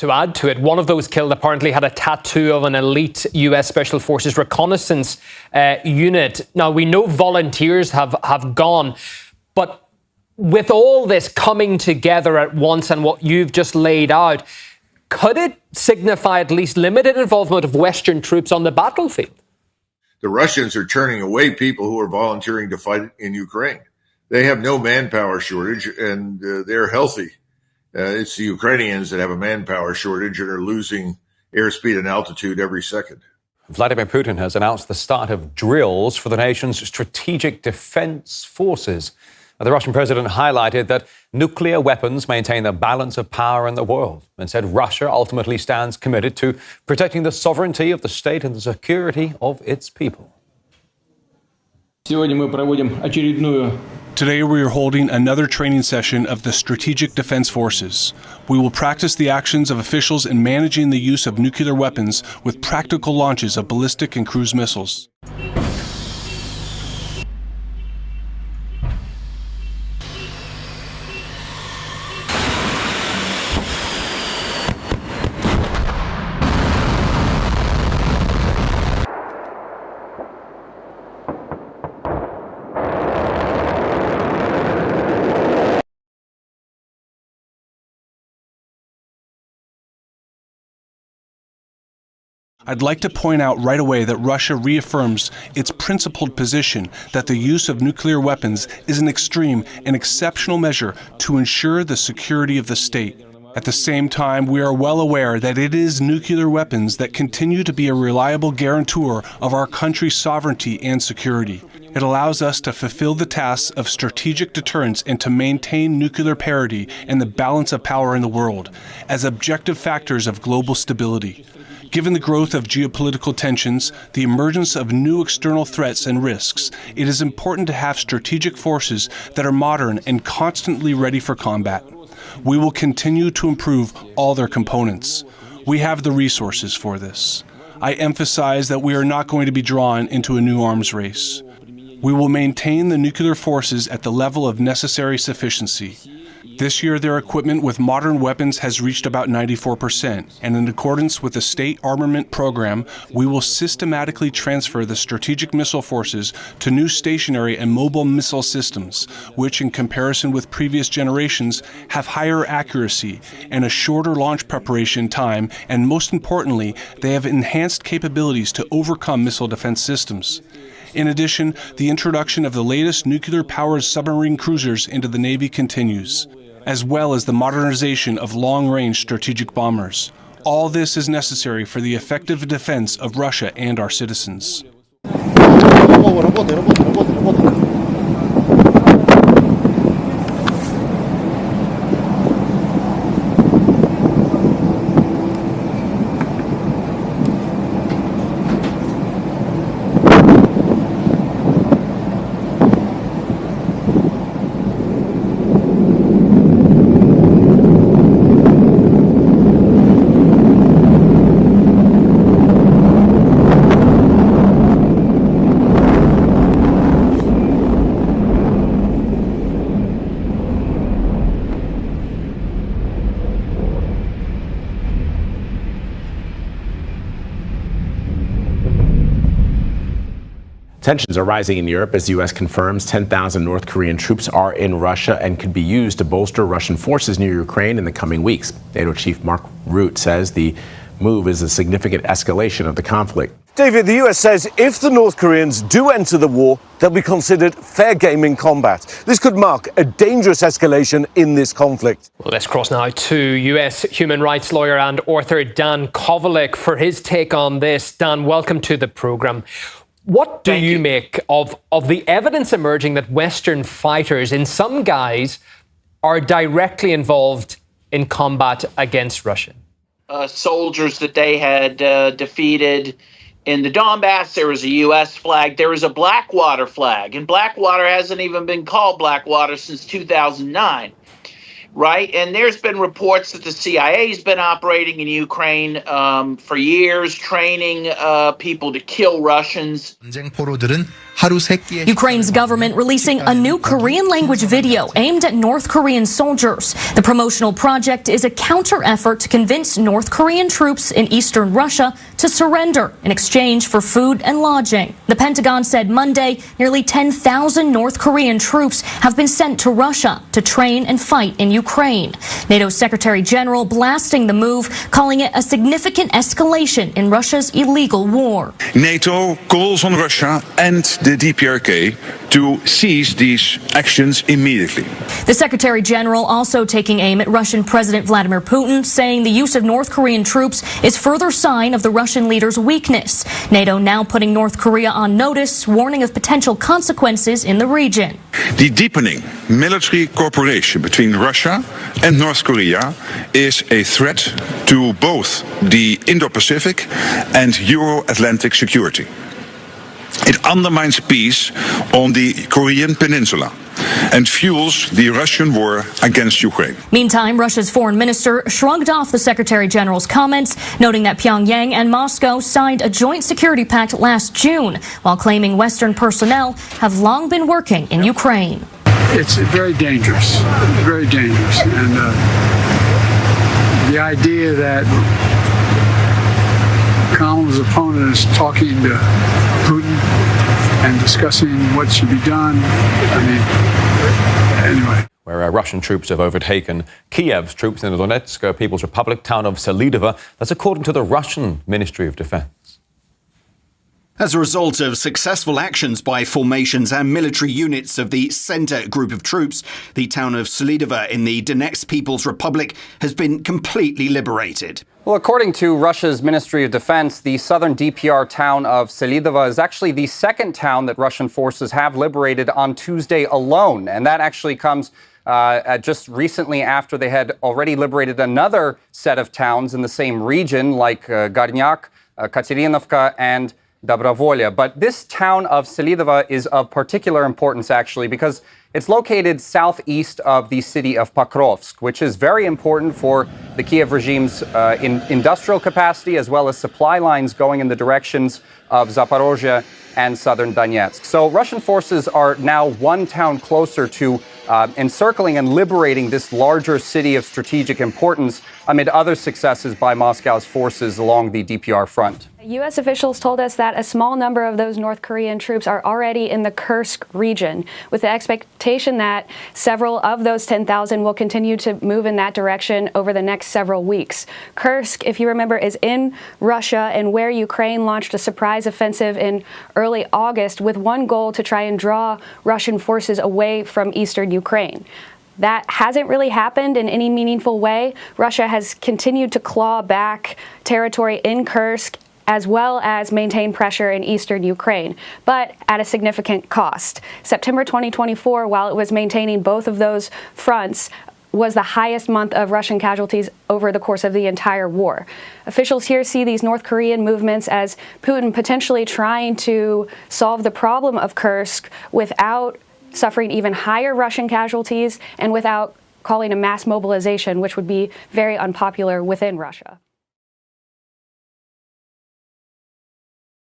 To add to it, one of those killed apparently had a tattoo of an elite US Special Forces reconnaissance unit. Now, we know volunteers have gone, but with all this coming together at once and what you've just laid out, could it signify at least limited involvement of Western troops on the battlefield? The Russians are turning away people who are volunteering to fight in Ukraine. They have no manpower shortage, and they're healthy. It's the Ukrainians that have a manpower shortage and are losing airspeed and altitude every second. Vladimir Putin has announced the start of drills for the nation's strategic defense forces. The Russian president highlighted that nuclear weapons maintain the balance of power in the world and said Russia ultimately stands committed to protecting the sovereignty of the state and the security of its people. Today we are holding another training session of the Strategic Defense Forces. We will practice the actions of officials in managing the use of nuclear weapons with practical launches of ballistic and cruise missiles. I'd like to point out right away that Russia reaffirms its principled position that the use of nuclear weapons is an extreme and exceptional measure to ensure the security of the state. At the same time, we are well aware that it is nuclear weapons that continue to be a reliable guarantor of our country's sovereignty and security. It allows us to fulfill the tasks of strategic deterrence and to maintain nuclear parity and the balance of power in the world as objective factors of global stability. Given the growth of geopolitical tensions, the emergence of new external threats and risks, it is important to have strategic forces that are modern and constantly ready for combat. We will continue to improve all their components. We have the resources for this. I emphasize that we are not going to be drawn into a new arms race. We will maintain the nuclear forces at the level of necessary sufficiency. This year, their equipment with modern weapons has reached about 94%, and in accordance with the state armament program, we will systematically transfer the strategic missile forces to new stationary and mobile missile systems, which, in comparison with previous generations, have higher accuracy and a shorter launch preparation time, and most importantly, they have enhanced capabilities to overcome missile defense systems. In addition, the introduction of the latest nuclear-powered submarine cruisers into the Navy continues, as well as the modernization of long-range strategic bombers. All this is necessary for the effective defense of Russia and our citizens. Tensions are rising in Europe as the U.S. confirms 10,000 North Korean troops are in Russia and could be used to bolster Russian forces near Ukraine in the coming weeks. NATO Chief Mark Rutte says the move is a significant escalation of the conflict. David, the US says if the North Koreans do enter the war, they'll be considered fair game in combat. This could mark a dangerous escalation in this conflict. Well, let's cross now to US human rights lawyer and author Dan Kovalik for his take on this. Dan, welcome to the programme. What do you make of the evidence emerging that Western fighters, in some guise, are directly involved in combat against Russia? Soldiers that they had defeated in the Donbass, there was a U.S. flag. There was a Blackwater flag, and Blackwater hasn't even been called Blackwater since 2009. right? And there's been reports that the CIA's been operating in Ukraine for years, training people to kill Russians. Ukraine's government releasing a new Korean language video aimed at North Korean soldiers. The promotional project is a counter effort to convince North Korean troops in eastern Russia to surrender in exchange for food and lodging. The Pentagon said Monday nearly 10,000 North Korean troops have been sent to Russia to train and fight in Ukraine. NATO Secretary General blasting the move, calling it a significant escalation in Russia's illegal war. NATO calls on Russia and the DPRK to cease these actions immediately. The Secretary General also taking aim at Russian President Vladimir Putin, saying the use of North Korean troops is further sign of the Russian leader's weakness. NATO now putting North Korea on notice, warning of potential consequences in the region. The deepening military cooperation between Russia and North Korea is a threat to both the Indo-Pacific and Euro-Atlantic security. It undermines peace on the Korean peninsula and fuels the Russian war against Ukraine. Meantime, Russia's foreign minister shrugged off the Secretary General's comments, noting that Pyongyang and Moscow signed a joint security pact last June, while claiming Western personnel have long been working in Ukraine. It's very dangerous, very dangerous. And the idea that Kamala's opponent is talking to Putin and discussing what should be done. Anyway. Where Russian troops have overtaken Kiev's troops in the Donetsk People's Republic town of Selidova. That's according to the Russian Ministry of Defense. As a result of successful actions by formations and military units of the Center group of troops, the town of Selidova in the Donetsk People's Republic has been completely liberated. Well, according to Russia's Ministry of Defense, the southern DPR town of Selidova is actually the second town that Russian forces have liberated on Tuesday alone. And that actually comes just recently after they had already liberated another set of towns in the same region, like Gornyak, Katerinovka, and Dobrovolya. But this town of Selidova is of particular importance, actually, because it's located southeast of the city of Pokrovsk, which is very important for the Kiev regime's industrial capacity, as well as supply lines going in the directions of Zaporozhye and southern Donetsk. So Russian forces are now one town closer to encircling and liberating this larger city of strategic importance amid other successes by Moscow's forces along the DPR front. U.S. officials told us that a small number of those North Korean troops are already in the Kursk region, with the expectation that several of those 10,000 will continue to move in that direction over the next several weeks. Kursk, if you remember, is in Russia and where Ukraine launched a surprise offensive in early August with one goal to try and draw Russian forces away from eastern Ukraine. That hasn't really happened in any meaningful way. Russia has continued to claw back territory in Kursk, as well as maintain pressure in eastern Ukraine, but at a significant cost. September 2024, while it was maintaining both of those fronts, was the highest month of Russian casualties over the course of the entire war. Officials here see these North Korean movements as Putin potentially trying to solve the problem of Kursk without suffering even higher Russian casualties and without calling a mass mobilization, which would be very unpopular within Russia.